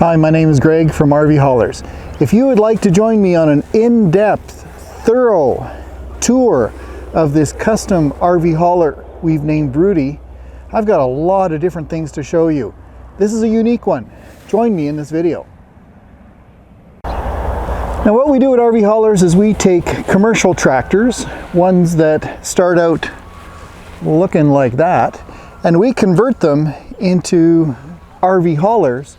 Hi, my name is Greg from RVHaulers. If you would like to join me on an in-depth, thorough tour of this custom RV hauler we've named Rudy, I've got a lot of different things to show you. This is a unique one. Join me in this video. Now what we do at RVHaulers is we take commercial tractors, ones that start out looking like that, and we convert them into RV haulers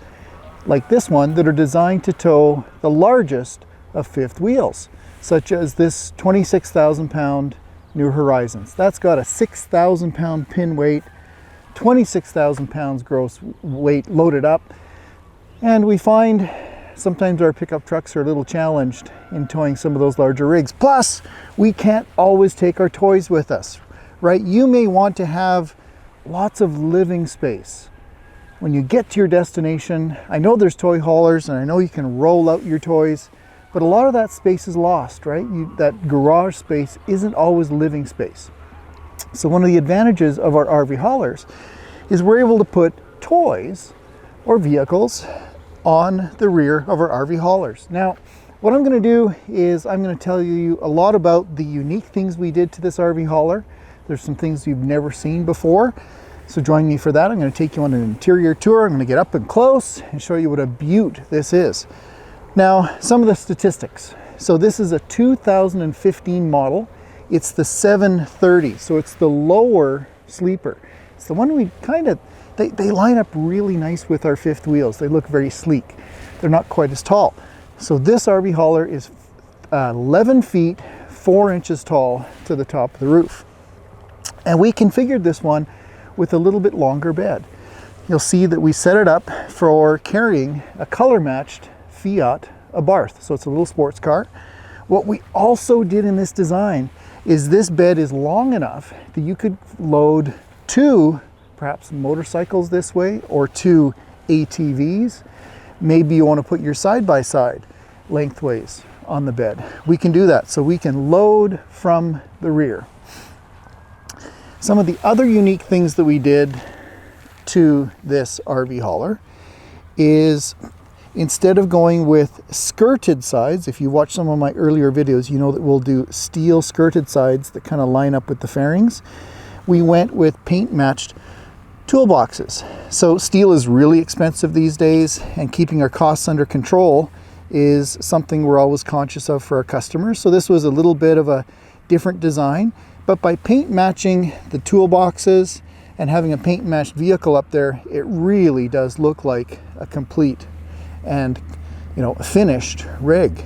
like this one that are designed to tow the largest of fifth wheels, such as this 26,000 pound New Horizons. That's got a 6,000 pound pin weight, 26,000 pounds gross weight loaded up, and we find sometimes our pickup trucks are a little challenged in towing some of those larger rigs. Plus, we can't always take our toys with us, right? You may want to have lots of living space when you get to your destination. I know there's toy haulers and I know you can roll out your toys, but a lot of that space is lost, right? That garage space isn't always living space. So one of the advantages of our RV haulers is we're able to put toys or vehicles on the rear of our RV haulers. Now, what I'm going to do is I'm going to tell you a lot about the unique things we did to this RV hauler. There's some things you've never seen before. So join me for that. I'm going to take you on an interior tour. I'm going to get up and close and show you what a beaut this is. Now, some of the statistics. So this is a 2015 model. It's the 730. So it's the lower sleeper. It's the one we they line up really nice with our fifth wheels. They look very sleek. They're not quite as tall. So this RV hauler is 11 feet, 4 inches tall to the top of the roof. And we configured this one with a little bit longer bed. You'll see that we set it up for carrying a color matched Fiat Abarth. So it's a little sports car. What we also did in this design is this bed is long enough that you could load 2 perhaps motorcycles this way, or 2 ATVs. Maybe you want to put your side-by-side lengthways on the bed. We can do that, so we can load from the rear. Some of the other unique things that we did to this RV hauler is, instead of going with skirted sides, if you watch some of my earlier videos, you know that we'll do steel skirted sides that kind of line up with the fairings. We went with paint matched toolboxes. So steel is really expensive these days, and keeping our costs under control is something we're always conscious of for our customers. So this was a little bit of a different design, but by paint matching the toolboxes and having a paint matched vehicle up there, it really does look like a complete and a finished rig.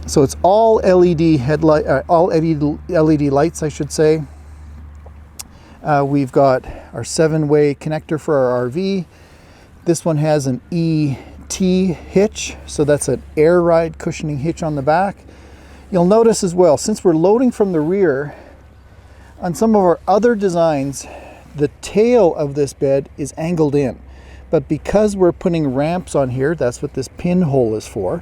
So it's all LED headlight, all LED lights, I should say. We've got our 7-way connector for our RV. This one has an ET hitch, so that's an air ride cushioning hitch on the back. You'll notice as well, since we're loading from the rear, on some of our other designs, the tail of this bed is angled in. But because we're putting ramps on here, that's what this pinhole is for.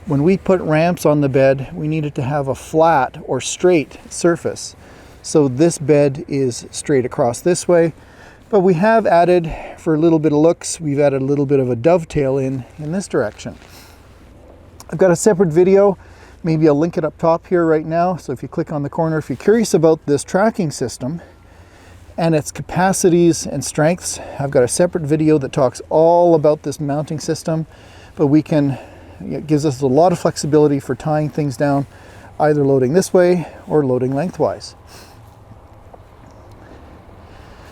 When we put ramps on the bed, we needed to have a flat or straight surface. So this bed is straight across this way. But we have added, for a little bit of looks, we've added a little bit of a dovetail in this direction. I've got a separate video. Maybe I'll link it up top here right now. So if you click on the corner, if you're curious about this tracking system and its capacities and strengths, I've got a separate video that talks all about this mounting system. But it gives us a lot of flexibility for tying things down, either loading this way or loading lengthwise.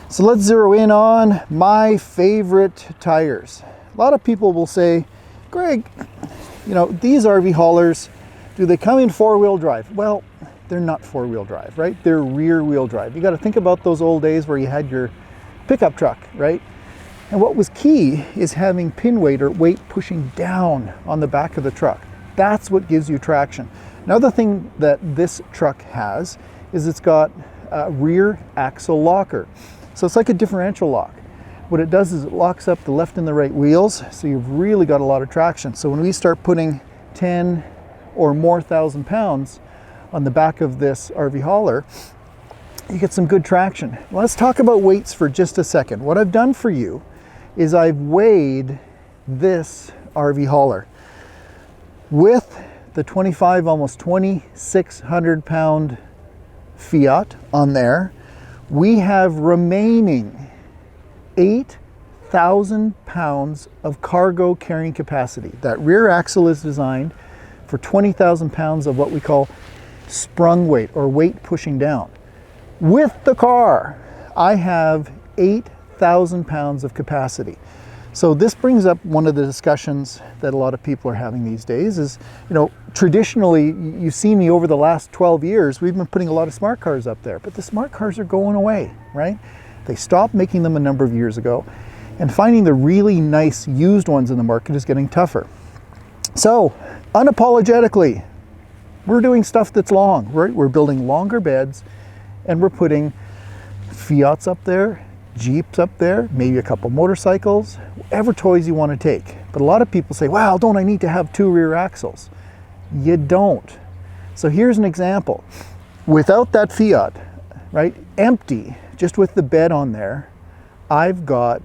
So let's zero in on my favorite tires. A lot of people will say, Greg, these RV haulers, do they come in 4-wheel drive? Well, they're not 4-wheel drive, right? They're rear-wheel drive. You got to think about those old days where you had your pickup truck, right? And what was key is having pin weight or weight pushing down on the back of the truck. That's what gives you traction. Another thing that this truck has is it's got a rear axle locker. So it's like a differential lock. What it does is it locks up the left and the right wheels, so you've really got a lot of traction. So when we start putting 10 or more thousand pounds on the back of this RV hauler, you get some good traction. Let's talk about weights for just a second. What I've done for you is I've weighed this RV hauler with the 25, almost 2,600 pound Fiat on there. We have remaining 8,000 pounds of cargo carrying capacity. That rear axle is designed for 20,000 pounds of what we call sprung weight, or weight pushing down. With the car, I have 8,000 pounds of capacity. So this brings up one of the discussions that a lot of people are having these days is, you know, traditionally, you've seen me over the last 12 years, we've been putting a lot of smart cars up there, but the smart cars are going away, right? They stopped making them a number of years ago, and finding the really nice used ones in the market is getting tougher. So, unapologetically, we're doing stuff that's long, right? We're building longer beds, and we're putting Fiats up there, Jeeps up there, maybe a couple motorcycles, whatever toys you want to take. But a lot of people say, wow, don't I need to have 2 rear axles? You don't. So here's an example. Without that Fiat, right, empty, just with the bed on there, I've got,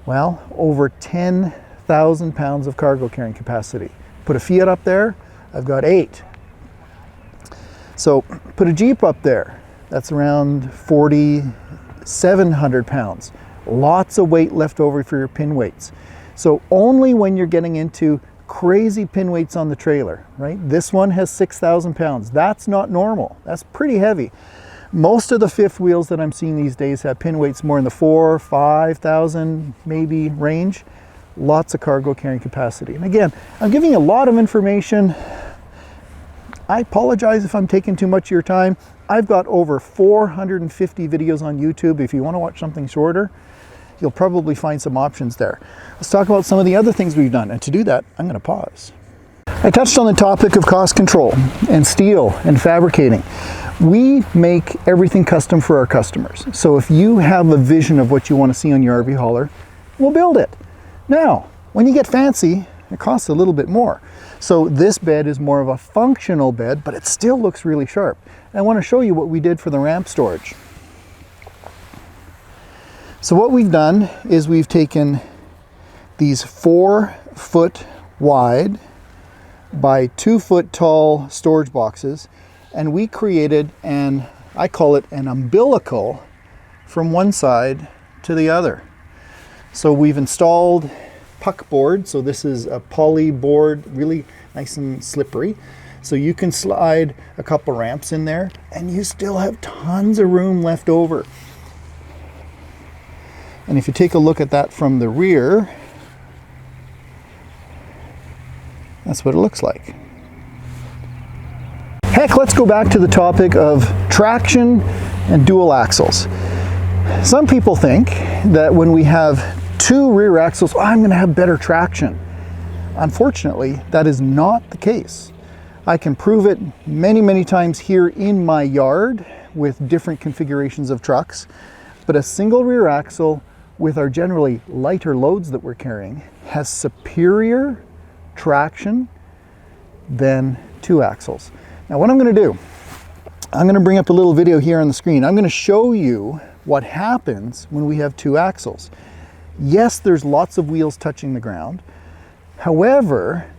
well, over 10,000 pounds of cargo carrying capacity. Put a Fiat up there, I've got 8. So put a Jeep up there, that's around 4,700 pounds. Lots of weight left over for your pin weights. So only when you're getting into crazy pin weights on the trailer, right? This one has 6,000 pounds. That's not normal. That's pretty heavy. Most of the fifth wheels that I'm seeing these days have pin weights more in the 4,000, 5,000 maybe range. Lots of cargo carrying capacity. And again, I'm giving you a lot of information. I apologize if I'm taking too much of your time. I've got over 450 videos on YouTube. If you want to watch something shorter, you'll probably find some options there. Let's talk about some of the other things we've done. And to do that, I'm going to pause. I touched on the topic of cost control and steel and fabricating. We make everything custom for our customers. So if you have a vision of what you want to see on your RV hauler, we'll build it. Now, when you get fancy, it costs a little bit more. So this bed is more of a functional bed, but it still looks really sharp. And I want to show you what we did for the ramp storage. So what we've done is we've taken these 4-foot wide by 2-foot tall storage boxes, and we created an, I call it an umbilical from one side to the other. So we've installed puck board. So this is a poly board, really nice and slippery. So you can slide a couple ramps in there and you still have tons of room left over. And if you take a look at that from the rear, that's what it looks like. Heck, let's go back to the topic of traction and dual axles. Some people think that when we have 2 rear axles, I'm going to have better traction. Unfortunately, that is not the case. I can prove it many, many times here in my yard with different configurations of trucks, but a single rear axle with our generally lighter loads that we're carrying has superior traction than 2 axles. Now what I'm going to do, I'm going to bring up a little video here on the screen. I'm going to show you what happens when we have 2 axles. Yes, there's lots of wheels touching the ground. However,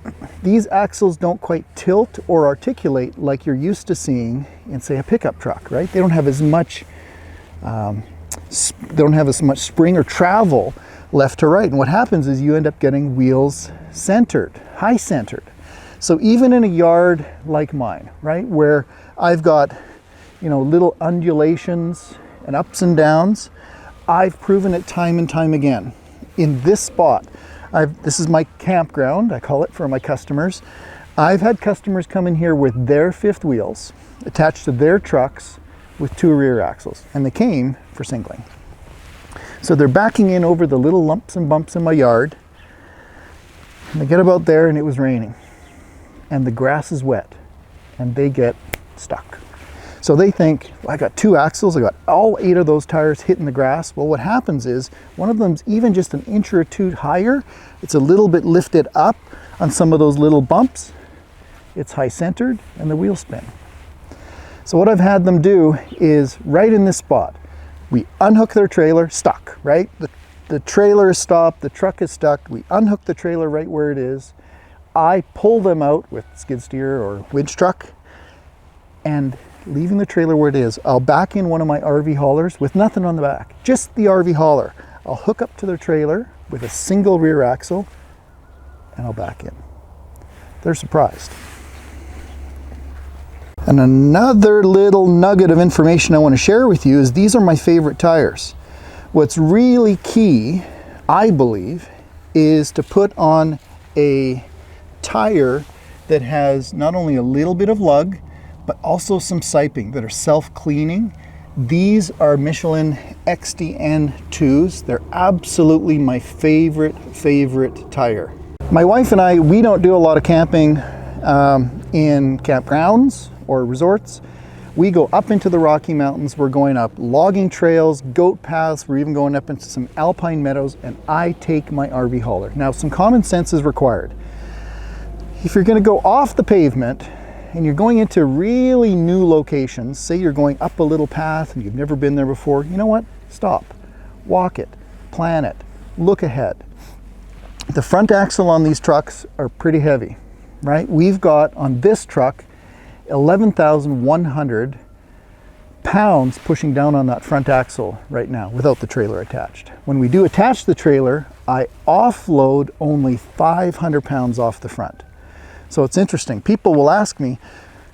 these axles don't quite tilt or articulate like you're used to seeing in, say, a pickup truck, right? They don't have as much spring or travel left to right. And what happens is you end up getting wheels centered, high centered. So even in a yard like mine, right, where I've got, you know, little undulations and ups and downs, I've proven it time and time again. In this spot, this is my campground, I call it, for my customers. I've had customers come in here with their fifth wheels attached to their trucks with 2 rear axles, and they came for singling. So they're backing in over the little lumps and bumps in my yard, and they get about there and it was raining, and the grass is wet, and they get stuck. So they think, well, I got 2 axles, I got all 8 of those tires hitting the grass. Well, what happens is one of them's even just an inch or 2 higher. It's a little bit lifted up on some of those little bumps. It's high centered and the wheels spin. So what I've had them do is right in this spot, we unhook their trailer, stuck, right? The trailer is stopped, the truck is stuck, we unhook the trailer right where it is. I pull them out with skid steer or winch truck, and leaving the trailer where it is, I'll back in one of my RV haulers with nothing on the back, just the RV hauler. I'll hook up to the trailer with a single rear axle and I'll back in. They're surprised. And another little nugget of information I want to share with you is these are my favorite tires. What's really key, I believe, is to put on a tire that has not only a little bit of lug, but also some siping that are self-cleaning. These are Michelin XDN2s. They're absolutely my favorite tire. My wife and I, we don't do a lot of camping in campgrounds or resorts. We go up into the Rocky Mountains. We're going up logging trails, goat paths. We're even going up into some alpine meadows, and I take my RV hauler. Now, some common sense is required. If you're going to go off the pavement and you're going into really new locations, say you're going up a little path and you've never been there before, you know what? Stop, walk it, plan it, look ahead. The front axle on these trucks are pretty heavy, right? We've got on this truck 11,100 pounds pushing down on that front axle right now without the trailer attached. When we do attach the trailer, I offload only 500 pounds off the front. So it's interesting. People will ask me,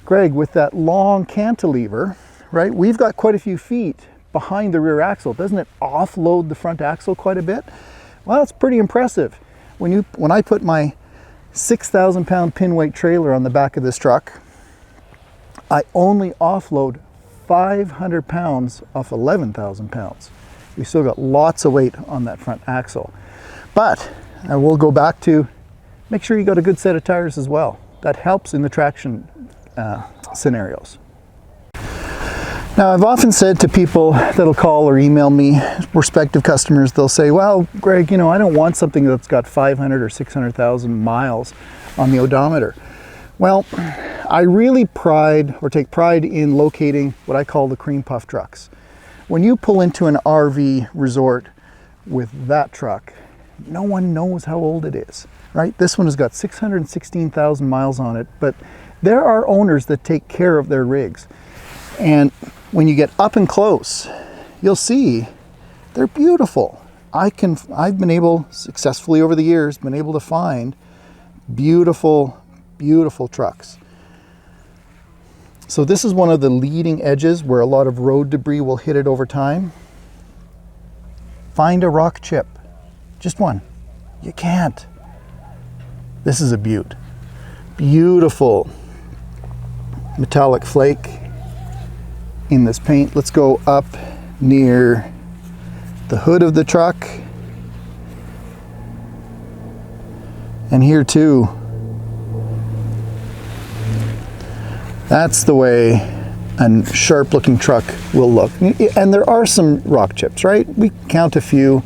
Greg, with that long cantilever, right, we've got quite a few feet behind the rear axle. Doesn't it offload the front axle quite a bit? Well, it's pretty impressive. When I put my 6,000 pound pin weight trailer on the back of this truck, I only offload 500 pounds off 11,000 pounds. We still got lots of weight on that front axle. But I will go back to make sure you got a good set of tires as well. That helps in the traction scenarios. Now, I've often said to people that'll call or email me, prospective customers, they'll say, well, Greg, you know, I don't want something that's got 500 or 600,000 miles on the odometer. Well, I really take pride in locating what I call the cream puff trucks. When you pull into an RV resort with that truck, no one knows how old it is, right? This one has got 616,000 miles on it, but there are owners that take care of their rigs. And when you get up and close, you'll see they're beautiful. I've been able, successfully over the years, been able to find beautiful trucks. So this is one of the leading edges where a lot of road debris will hit it over time. Find a rock chip, just one. You can't. This is a beaut. Beautiful metallic flake in this paint. Let's go up near the hood of the truck. And here too. That's the way a sharp looking truck will look. And there are some rock chips, right? We count a few,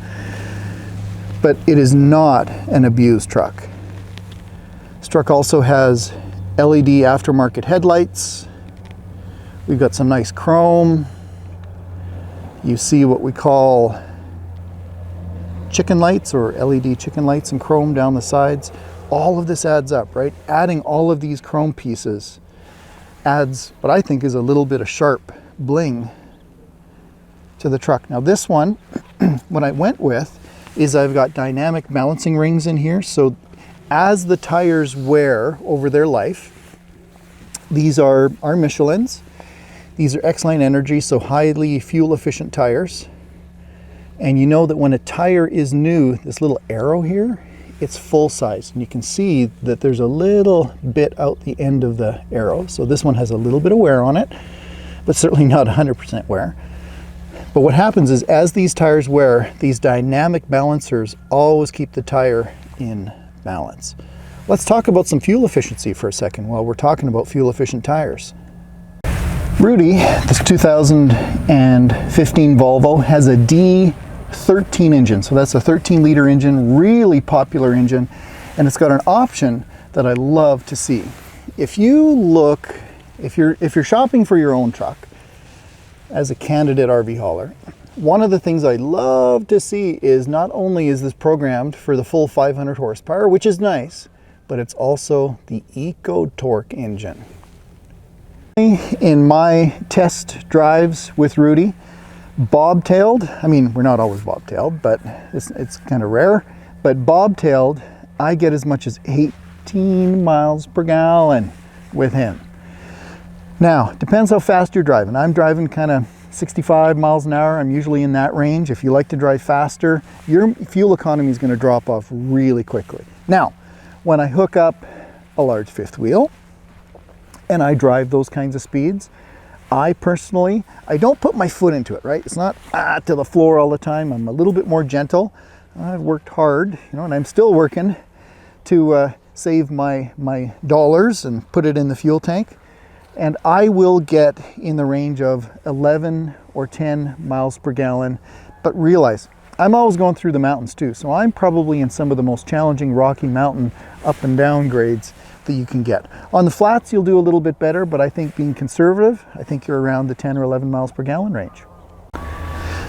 but it is not an abused truck. This truck also has LED aftermarket headlights. We've got some nice chrome. You see what we call chicken lights or LED chicken lights and chrome down the sides. All of this adds up, right? Adding all of these chrome pieces adds what I think is a little bit of sharp bling to the truck. Now this one, what I went with is I've got dynamic balancing rings in here. So as the tires wear over their life, these are Michelins. These are X-Line Energy, so highly fuel efficient tires. And you know that when a tire is new, this little arrow here, it's full size. And you can see that there's a little bit out the end of the arrow. So this one has a little bit of wear on it, but certainly not 100% wear. But what happens is as these tires wear, these dynamic balancers always keep the tire in balance. Let's talk about some fuel efficiency for a second while we're talking about fuel efficient tires. Rudy, this 2015 Volvo, has a D13 engine. So that's a 13-liter engine, really popular engine. And it's got an option that I love to see. If you're shopping for your own truck as a candidate RV hauler, one of the things I love to see is not only is this programmed for the full 500 horsepower, which is nice, but it's also the Eco Torque engine. In my test drives with Rudy, bobtailed, I mean, we're not always bobtailed, but it's kind of rare, but bobtailed, I get as much as 18 miles per gallon with him. Now, it depends how fast you're driving. I'm driving kind of 65 miles an hour. I'm usually in that range. If you like to drive faster, your fuel economy is going to drop off really quickly. Now, when I hook up a large fifth wheel and I drive those kinds of speeds, I personally, I don't put my foot into it, right? It's not to the floor all the time. I'm a little bit more gentle. I've worked hard, you know, and I'm still working to save my dollars and put it in the fuel tank. And I will get in the range of 11 or 10 miles per gallon. But realize, I'm always going through the mountains too. So I'm probably in some of the most challenging Rocky Mountain up and down grades that you can get. On the flats, you'll do a little bit better, but I think being conservative, I think you're around the 10 or 11 miles per gallon range.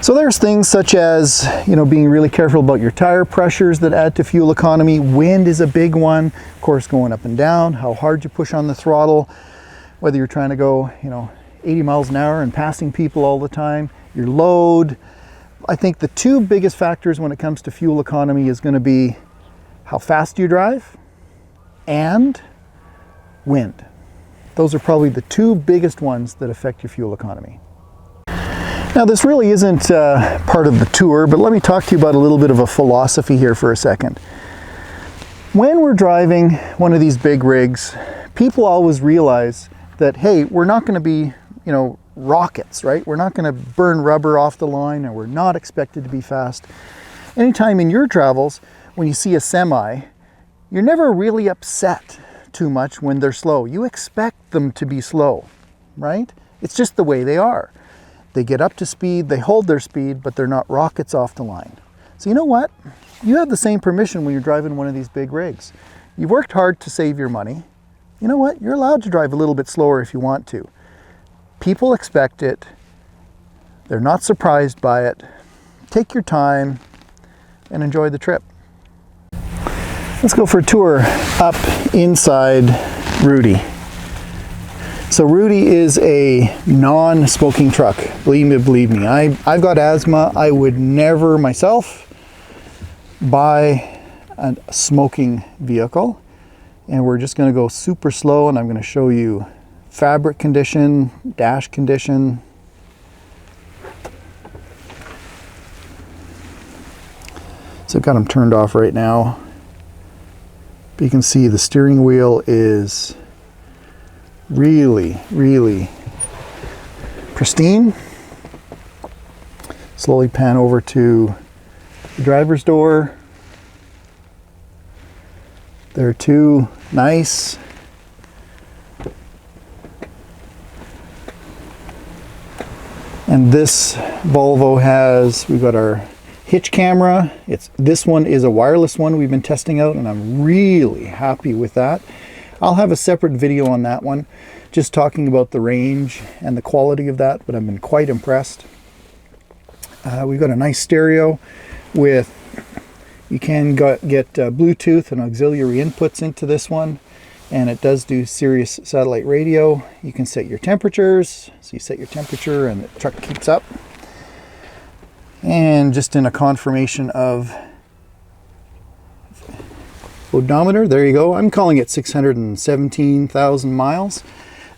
So there's things such as, you know, being really careful about your tire pressures that add to fuel economy. Wind is a big one. Of course, going up and down, how hard you push on the throttle. Whether you're trying to go, you know, 80 miles an hour and passing people all the time, your load. I think the two biggest factors when it comes to fuel economy is going to be how fast you drive and wind. Those are probably the two biggest ones that affect your fuel economy. Now, this really isn't part of the tour, but let me talk to you about a little bit of a philosophy here for a second. When we're driving one of these big rigs, people always realize that, hey, we're not going to be, you know, rockets, right? We're not going to burn rubber off the line, and we're not expected to be fast. Anytime in your travels, when you see a semi, you're never really upset too much when they're slow. You expect them to be slow, right? It's just the way they are. They get up to speed, they hold their speed, but they're not rockets off the line. So you know what? You have the same permission when you're driving one of these big rigs. You've worked hard to save your money. You know what? You're allowed to drive a little bit slower if you want to. People expect it. They're not surprised by it. Take your time and enjoy the trip. Let's go for a tour up inside Rudy. So Rudy is a non-smoking truck. Believe me. I've got asthma. I would never myself buy a smoking vehicle. And we're just going to go super slow, and I'm going to show you fabric condition, dash condition. So I've got them turned off right now. But you can see the steering wheel is really, really pristine. Slowly pan over to the driver's door. There too, nice. And this Volvo has, we've got our hitch camera. This one is a wireless one we've been testing out, and I'm really happy with that. I'll have a separate video on that one, just talking about the range and the quality of that, but I've been quite impressed. We've got a nice stereo with, you can get Bluetooth and auxiliary inputs into this one, and it does do Sirius satellite radio. You can set your temperatures, so you set your temperature and the truck keeps up. And just in a confirmation of odometer, there you go. I'm calling it 617,000 miles.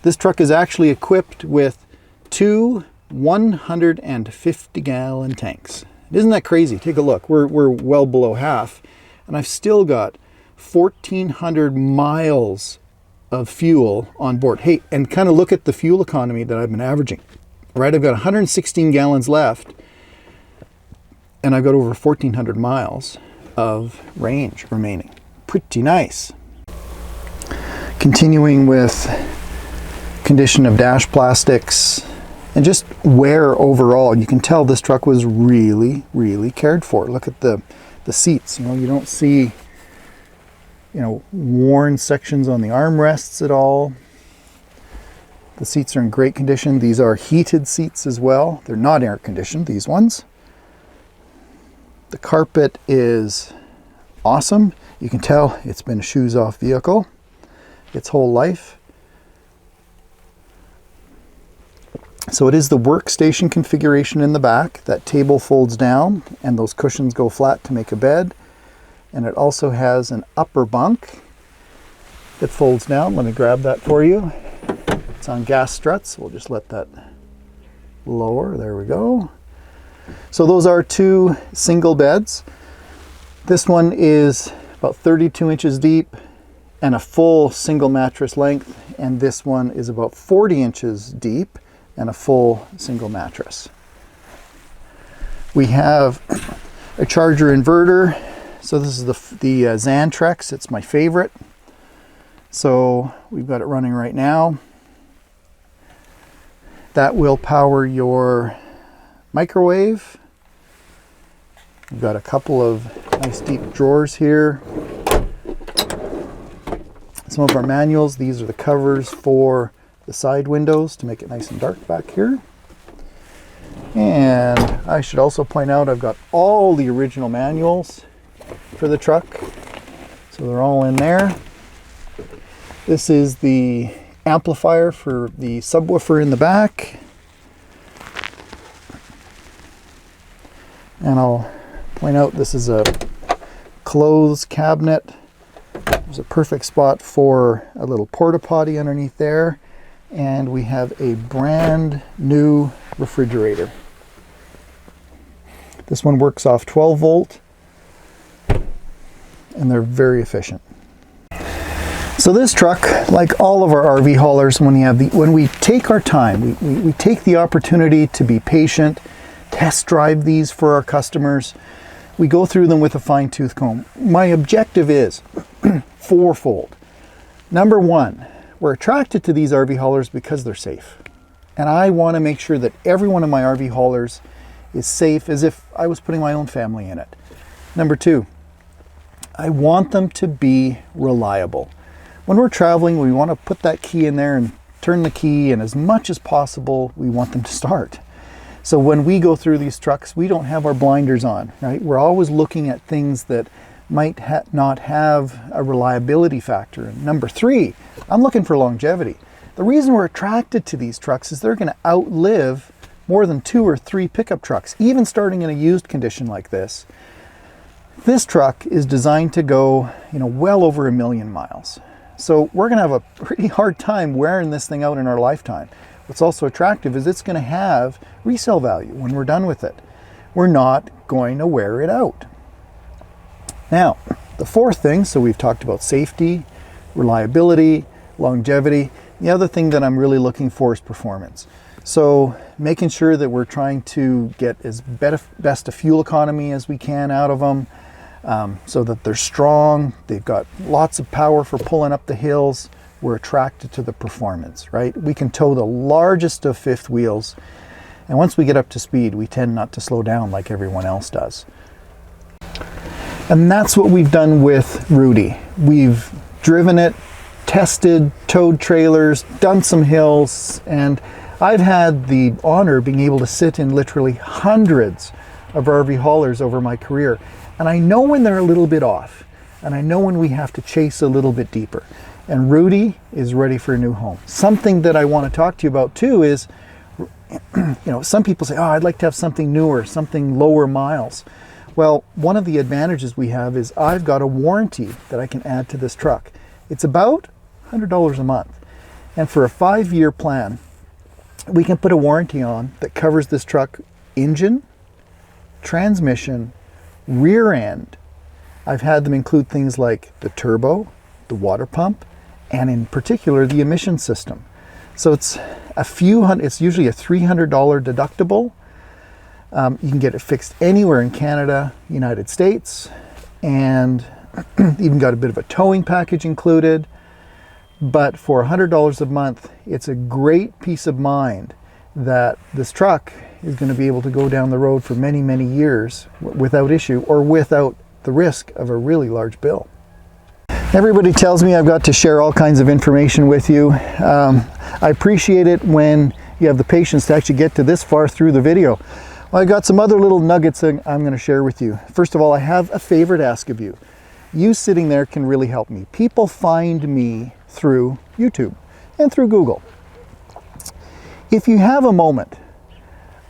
This truck is actually equipped with two 150-gallon tanks. Isn't that crazy? Take a look. We're well below half, and I've still got 1,400 miles of fuel on board. Hey, and kind of look at the fuel economy that I've been averaging. Right, I've got 116 gallons left, and I've got over 1,400 miles of range remaining. Pretty nice. Continuing with condition of dash plastics and just wear overall. You can tell this truck was really, really cared for. Look at the seats. You know, you don't see, you know, worn sections on the armrests at all. The seats are in great condition. These are heated seats as well. They're not air conditioned, these ones. The carpet is awesome. You can tell it's been a shoes off vehicle its whole life. So it is the workstation configuration in the back. That table folds down and those cushions go flat to make a bed. And it also has an upper bunk that folds down. Let me grab that for you. It's on gas struts. We'll just let that lower. There we go. So those are two single beds. This one is about 32 inches deep and a full single mattress length. And this one is about 40 inches deep and a full single mattress. We have a charger inverter. So this is the Xantrex. It's my favorite. So we've got it running right now. That will power your microwave. We've got a couple of nice deep drawers here. Some of our manuals. These are the covers for the side windows to make it nice and dark back here. And I should also point out I've got all the original manuals for the truck. So they're all in there. This is the amplifier for the subwoofer in the back. And I'll point out this is a clothes cabinet. There's a perfect spot for a little porta potty underneath there. And we have a brand new refrigerator. This one works off 12 volt and they're very efficient. So this truck, like all of our RV haulers, when we take our time, we take the opportunity to be patient, test drive these for our customers. We go through them with a fine-tooth comb. My objective is fourfold. Number one, we're attracted to these RV haulers because they're safe. And I want to make sure that every one of my RV haulers is safe as if I was putting my own family in it. Number two, I want them to be reliable. When we're traveling, we want to put that key in there and turn the key, and as much as possible, we want them to start. So when we go through these trucks, we don't have our blinders on, right? We're always looking at things that might not have a reliability factor. And number three, I'm looking for longevity. The reason we're attracted to these trucks is they're going to outlive more than 2 or 3 pickup trucks, even starting in a used condition like this. This truck is designed to go, well over 1 million miles. So we're going to have a pretty hard time wearing this thing out in our lifetime. What's also attractive is it's going to have resale value when we're done with it. We're not going to wear it out. Now, the fourth thing, so we've talked about safety, reliability, longevity. The other thing that I'm really looking for is performance. So making sure that we're trying to get as best a fuel economy as we can out of them, so that they're strong, they've got lots of power for pulling up the hills. We're attracted to the performance, right? We can tow the largest of fifth wheels, and once we get up to speed, we tend not to slow down like everyone else does. And that's what we've done with Rudy. We've driven it, tested, towed trailers, done some hills, and I've had the honor of being able to sit in literally hundreds of RV haulers over my career. And I know when they're a little bit off, and I know when we have to chase a little bit deeper. And Rudy is ready for a new home. Something that I want to talk to you about too is, some people say, I'd like to have something newer, something lower miles. Well, one of the advantages we have is I've got a warranty that I can add to this truck. It's about $100 a month. And for a 5-year plan, we can put a warranty on that covers this truck engine, transmission, rear end. I've had them include things like the turbo, the water pump, and in particular the emission system. So it's usually a $300 deductible. You can get it fixed anywhere in Canada, United States, and even got a bit of a towing package included. But for $100 a month, it's a great peace of mind that this truck is going to be able to go down the road for many, many years without issue or without the risk of a really large bill. Everybody tells me I've got to share all kinds of information with you. I appreciate it when you have the patience to actually get to this far through the video. Well, I got some other little nuggets that I'm going to share with you. First of all, I have a favor to ask of you. You sitting there can really help me. People find me through YouTube and through Google. If you have a moment,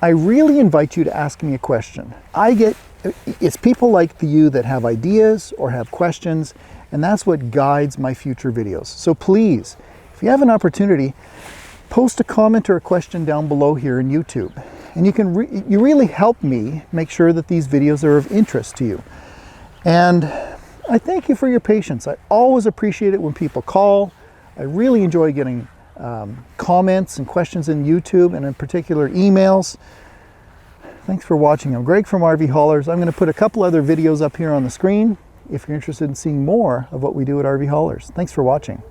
I really invite you to ask me a question. It's people like you that have ideas or have questions, and that's what guides my future videos. So please, if you have an opportunity, post a comment or a question down below here in YouTube. And you really help me make sure that these videos are of interest to you. And I thank you for your patience. I always appreciate it when people call. I really enjoy getting comments and questions in YouTube, and in particular emails. Thanks for watching. I'm Greg from RVHaulers. I'm going to put a couple other videos up here on the screen if you're interested in seeing more of what we do at RVHaulers. Thanks for watching.